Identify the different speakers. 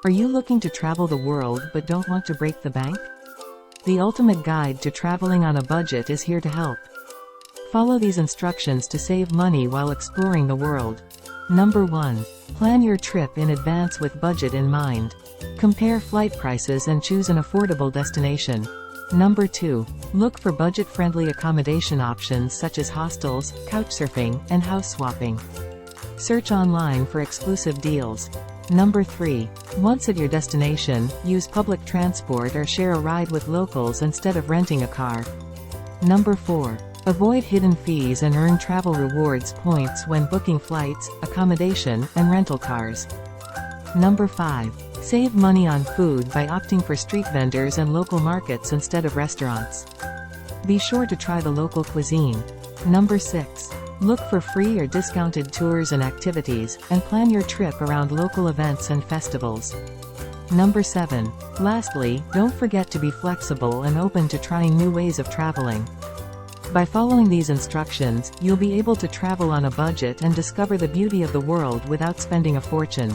Speaker 1: Are you looking to travel the world but don't want to break the bank? The ultimate guide to traveling on a budget is here to help. Follow these instructions to save money while exploring the world. Number 1. Plan your trip in advance with budget in mind. Compare flight prices and choose an affordable destination. Number 2. Look for budget-friendly accommodation options such as hostels, couchsurfing, and house swapping. Search online for exclusive deals. Number 3. Once at your destination, use public transport or share a ride with locals instead of renting a car. Number 4. Avoid hidden fees and earn travel rewards points when booking flights, accommodation, and rental cars. Number 5. Save money on food by opting for street vendors and local markets instead of restaurants. Be sure to try the local cuisine. Number 6. Look for free or discounted tours and activities, and plan your trip around local events and festivals. Number 7. Lastly, don't forget to be flexible and open to trying new ways of traveling. By following these instructions, you'll be able to travel on a budget and discover the beauty of the world without spending a fortune.